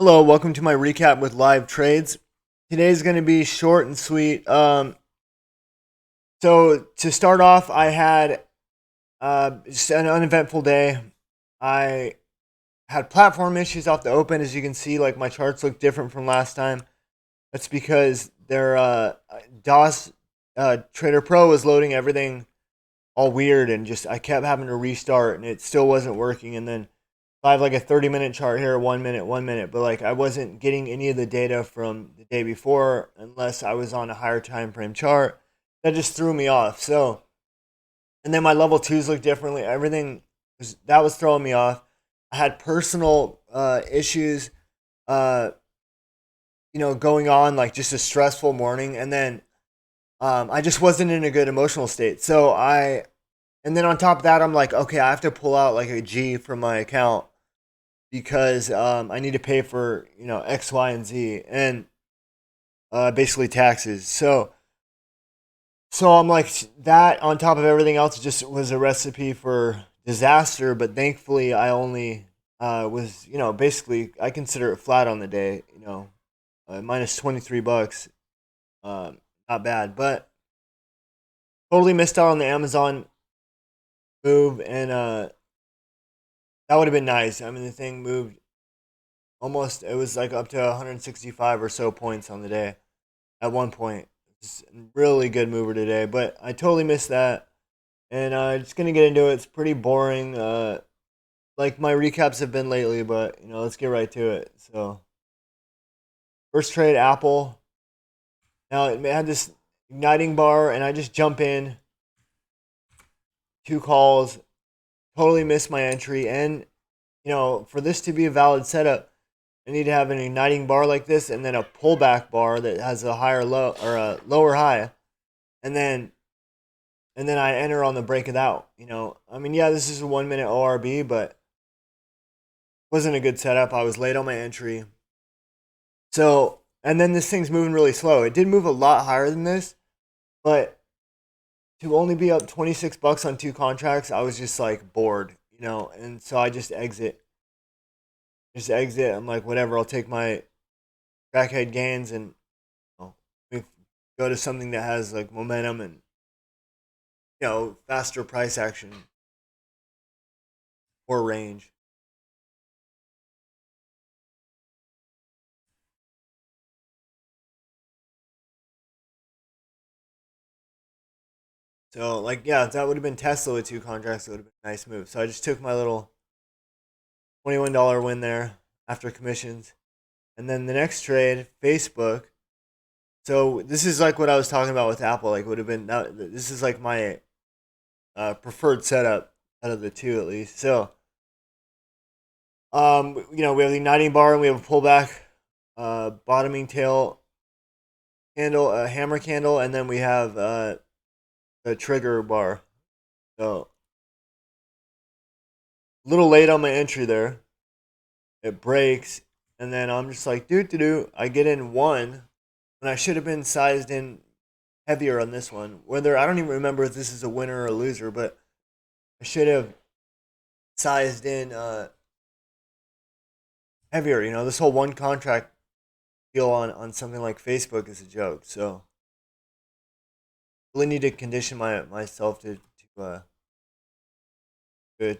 Hello, welcome to my recap with live trades. Today's going to be short and sweet. So to start off, I had just an uneventful day. I had platform issues off the open, as you can see. Like my charts look different from last time. That's because their DOS Trader Pro was loading everything all weird, and just I kept having to restart, and it still wasn't working. And then I have like a 30-minute chart here, 1 minute, 1 minute, but like I wasn't getting any of the data from the day before unless I was on a higher time frame chart. That just threw me off. So, and then my level twos look differently. Everything that was throwing me off. I had personal issues, uh, going on, like just a stressful morning, and then I just wasn't in a good emotional state. And then on top of that, I'm like, okay, I have to pull out like a G from my account because I need to pay for X, Y, and Z, and basically taxes. So I'm like that on top of everything else just was a recipe for disaster. But thankfully, I only was basically I consider it flat on the day. Minus $23. Not bad, but totally missed out on the Amazon move, and that would have been nice. I mean, the thing moved almost. It was like up to 165 or so points on the day at one point. It's a really good mover today, but I totally missed that. And just gonna get into it. It's pretty boring, like my recaps have been lately. But let's get right to it. So first trade, Apple. Now it had this igniting bar, and I just jump in, two calls, totally missed my entry. And for this to be a valid setup, I need to have an igniting bar like this, and then a pullback bar that has a higher low or a lower high, and then I enter on the break it out. I mean, yeah, this is a 1 minute ORB, but wasn't a good setup. I was late on my entry, so and then this thing's moving really slow. It did move a lot higher than this, but to only be up $26 on two contracts, I was just like bored, and so I just exit. Just exit. I'm like, whatever. I'll take my crackhead gains and we go to something that has like momentum and faster price action or range. So like yeah, if that would have been Tesla with two contracts, it would have been a nice move. So I just took my little $21 win there after commissions. And then the next trade, Facebook. So this is like what I was talking about with Apple. Like would have been this is like my preferred setup out of the two at least. So we have the igniting bar and we have a pullback, bottoming tail candle, a hammer candle, and then we have a trigger bar. So a little late on my entry there. It breaks, and then I'm just like, do. I get in one, and I should have been sized in heavier on this one. Whether I don't even remember if this is a winner or a loser, but I should have sized in heavier. This whole one contract deal on something like Facebook is a joke. So really need to condition myself to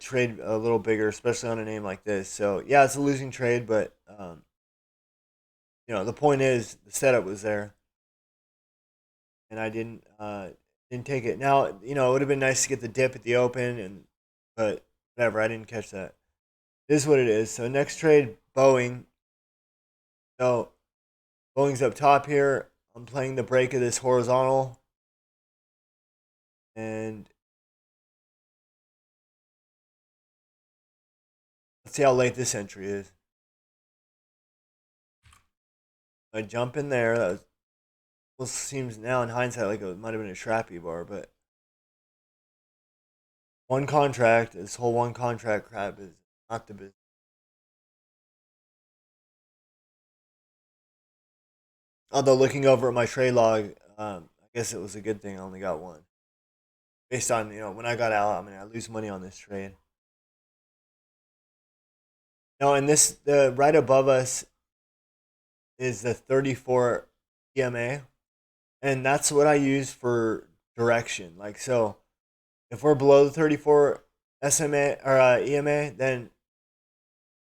trade a little bigger, especially on a name like this. So yeah, it's a losing trade, but the point is the setup was there, and I didn't take it. Now it would have been nice to get the dip at the open, but whatever, I didn't catch that. It is what it is. So next trade, Boeing. So Boeing's up top here. I'm playing the break of this horizontal, and let's see how late this entry is. I jump in there. That well, seems now in hindsight like it might have been a trappy bar, but one contract, this whole one contract crap is not the business. Although looking over at my trade log, I guess it was a good thing I only got one. Based on when I got out, I mean I lose money on this trade. No, and this the right above us is the 34 EMA, and that's what I use for direction. Like so, if we're below the 34 SMA or EMA, then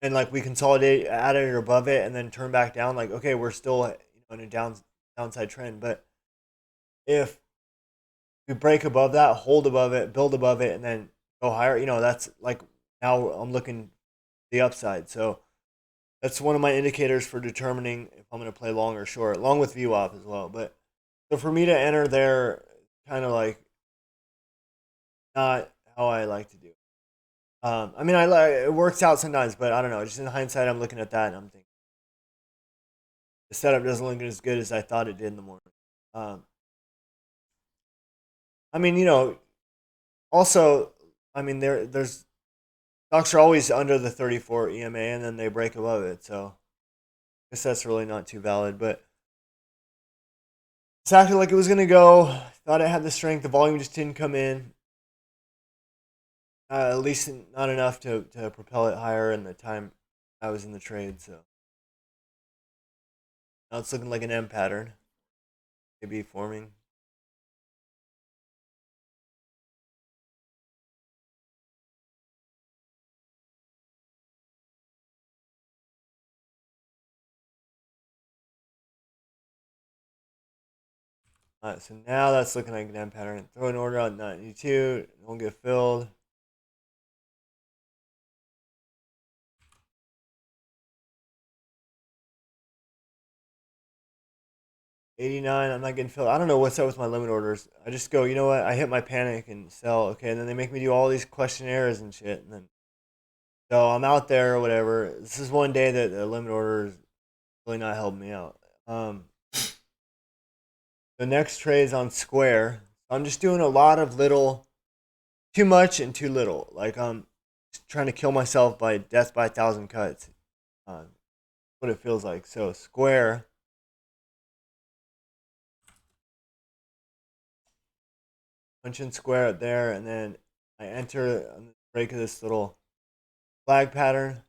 and like we consolidate at it or above it, and then turn back down. Like okay, we're still in a downside trend, but if we break above that, hold above it, build above it, and then go higher, that's like now I'm looking the upside. So that's one of my indicators for determining if I'm going to play long or short, along with VWAP as well. But so for me to enter there, kind of like not how I like to do it. I mean, I like it works out sometimes, but I don't know. Just in hindsight, I'm looking at that and I'm thinking the setup doesn't look as good as I thought it did in the morning. Um, I mean, also, I mean, there's stocks are always under the 34 EMA and then they break above it. So I guess that's really not too valid, but it's acted like it was gonna go. Thought it had the strength. The volume just didn't come in. At least not enough to propel it higher in the time I was in the trade. So now it's looking like an M pattern, maybe forming. All right, so now that's looking like an M pattern. Throw an order on 92. It won't get filled. 89, I'm not getting filled. I don't know what's up with my limit orders. I just go, you know what? I hit my panic and sell. Okay, and then they make me do all these questionnaires and shit. And then so I'm out there or whatever. This is one day that the limit order is really not helping me out. The next trade is on Square. I'm just doing a lot of little, too much and too little. Like I'm just trying to kill myself by death by 1,000 cuts. What it feels like. So Square, punch in Square up there, and then I enter on the break of this little flag pattern.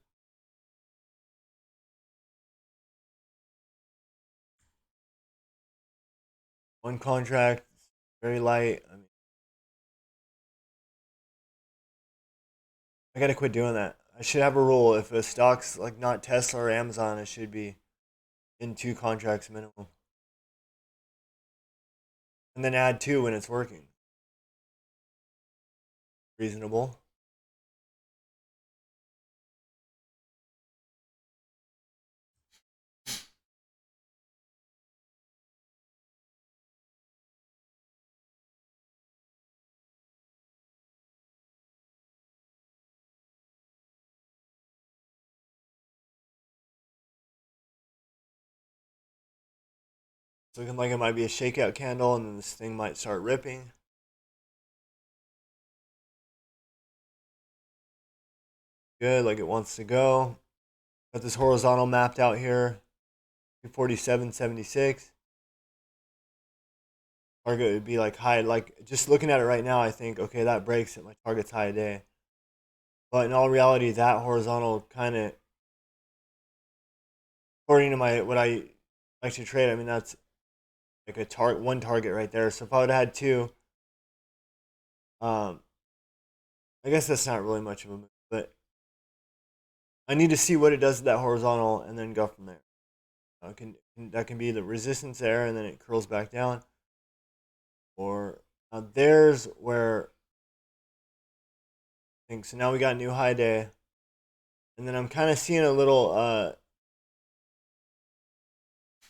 One contract, very light. I mean, I gotta quit doing that. I should have a rule. If a stock's like not Tesla or Amazon, it should be in two contracts minimum, and then add two when it's working. Reasonable. It's looking like it might be a shakeout candle, and then this thing might start ripping. Good, like it wants to go. Got this horizontal mapped out here, 247.76. Target would be like high. Like just looking at it right now, I think okay, that breaks it. My target's high today. But in all reality, that horizontal kind of, according to my what I like to trade, I mean that's like one target right there. So if I would have had two, um, I guess that's not really much of a move, but I need to see what it does to that horizontal and then go from there. That can be the resistance there, and then it curls back down. Or there's where I think so. Now we got a new high day, and then I'm kind of seeing a little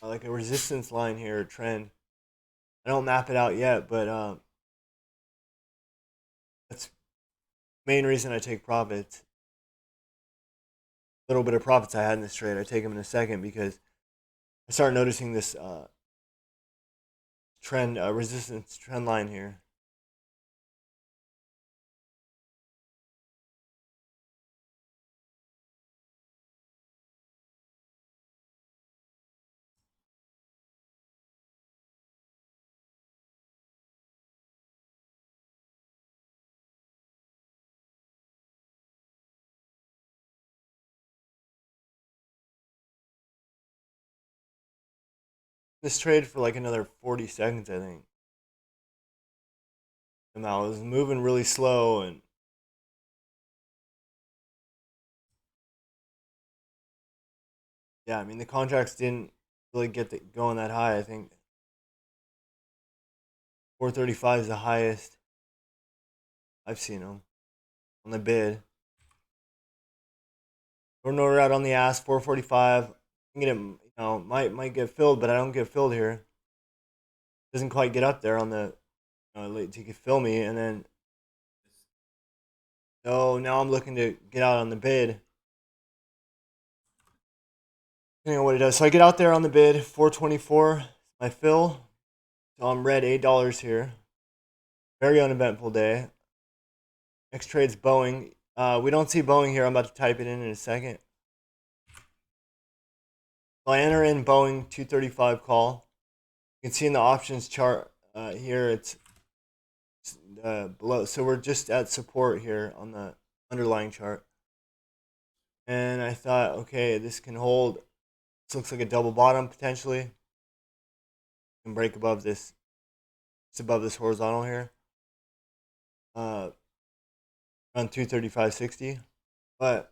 like a resistance line here, trend. I don't map it out yet, but that's the main reason I take profits. Little bit of profits I had in this trade, I take them in a second because I start noticing this trend resistance trend line here. this trade for like another 40 seconds, I think. Somehow it was moving really slow, and yeah, I mean the contracts didn't really get going that high. I think 435 is the highest I've seen them on the bid. Or no route on the ask 445. I get it, might get filled, but I don't get filled here. Doesn't quite get up there on the late. You can fill me, and then so now I'm looking to get out on the bid. Depending on what it does. So I get out there on the bid, 424, my fill. So I'm red $8 here. Very uneventful day. Next trade's Boeing. We don't see Boeing here. I'm about to type it in a second. So I enter in Boeing 235 call. You can see in the options chart here it's below. So we're just at support here on the underlying chart. And I thought, okay, this can hold. This looks like a double bottom potentially. Can break above this. It's above this horizontal here. Around 235.60. But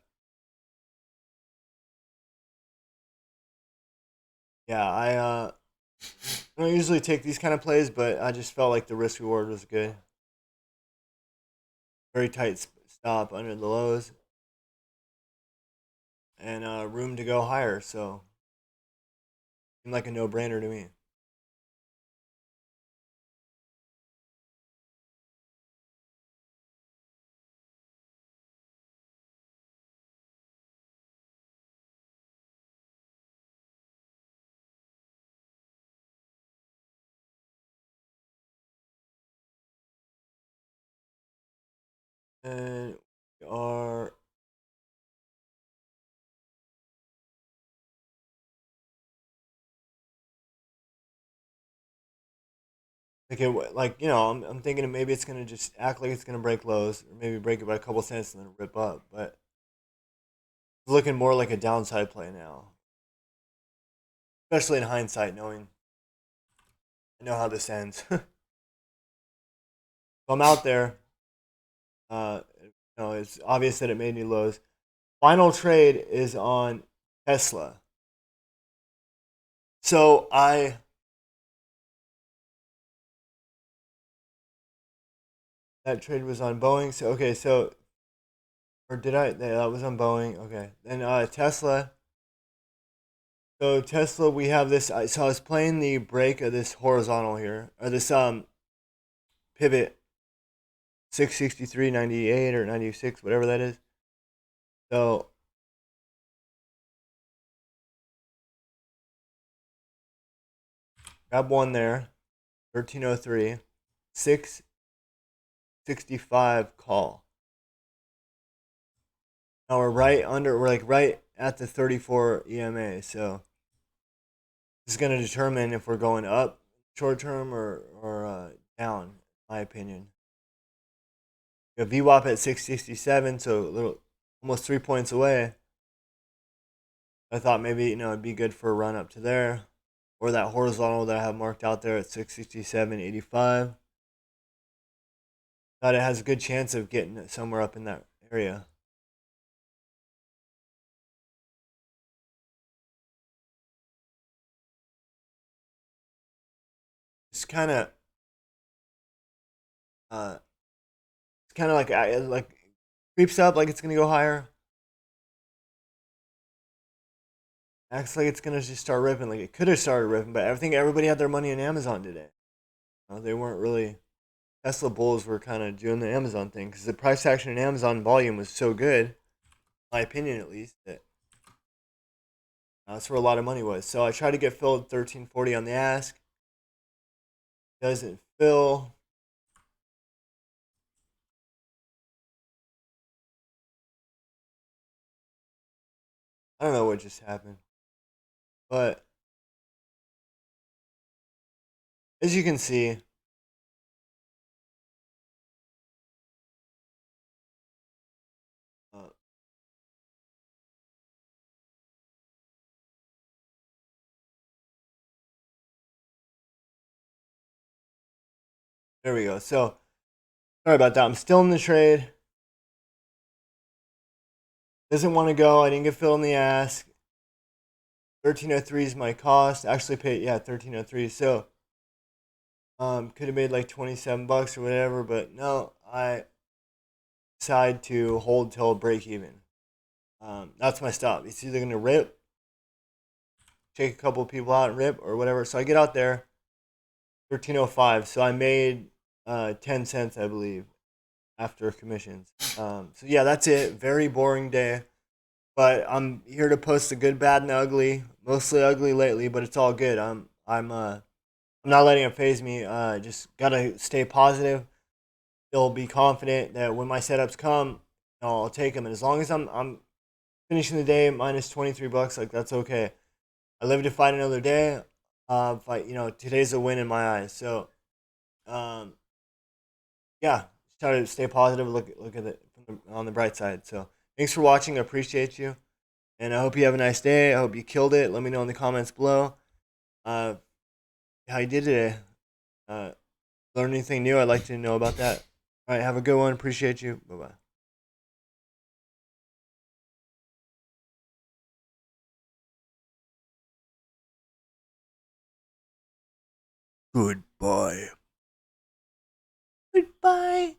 yeah, I don't usually take these kind of plays, but I just felt like the risk reward was good. Very tight stop under the lows, and room to go higher. So seemed like a no-brainer to me. And we are like I'm thinking maybe it's gonna just act like it's gonna break lows, or maybe break it by a couple cents and then rip up. But it's looking more like a downside play now, especially in hindsight, knowing I know how this ends. So I'm out there. It's obvious that it made new lows. Final trade is on Tesla. So that trade was on Boeing. So okay, so or did I? That was on Boeing. Okay, then Tesla. So Tesla, we have this. So I was playing the break of this horizontal here, or this pivot 663.98 or 96, whatever that is. So grab one there, 1303, 665 call. Now we're like right at the 34 EMA. So this is going to determine if we're going up short term or down, in my opinion. We have VWAP at 667, so a little almost 3 points away. I thought maybe it'd be good for a run up to there, or that horizontal that I have marked out there at 667.85. Thought it has a good chance of getting somewhere up in that area. It's kind of uh, it's kind of like creeps up like it's gonna go higher. Acts like it's gonna just start ripping. Like it could have started ripping, but I think everybody had their money in Amazon today. They weren't really Tesla bulls were kind of doing the Amazon thing because the price action in Amazon volume was so good, in my opinion at least, that that's where a lot of money was. So I tried to get filled 1340 on the ask. Doesn't fill. I don't know what just happened, but as you can see, uh, There we go. So sorry about that. I'm still in the trade. Doesn't want to go. I didn't get filled in the ass. 1303 is my cost. Actually paid 1303. So could have made like 27 bucks or whatever, but no, I decided to hold till break even. That's my stop. It's either gonna rip, take a couple of people out and rip, or whatever. So I get out there, 1305. So I made 10 cents, I believe, after commissions. So yeah, that's it. Very boring day. But I'm here to post the good, bad, and ugly. Mostly ugly lately, but it's all good. I'm not letting it phase me. Just gotta stay positive. Still be confident that when my setups come, I'll take them. And as long as I'm finishing the day minus 23 bucks, like that's okay. I live to fight another day. Fight, today's a win in my eyes. So, um, yeah, just try to stay positive. Look at it on the bright side. So, thanks for watching. I appreciate you. And I hope you have a nice day. I hope you killed it. Let me know in the comments below uh, how you did today. Uh, learn anything new? I'd like to know about that. All right, have a good one. Appreciate you. Bye bye. Goodbye. Goodbye.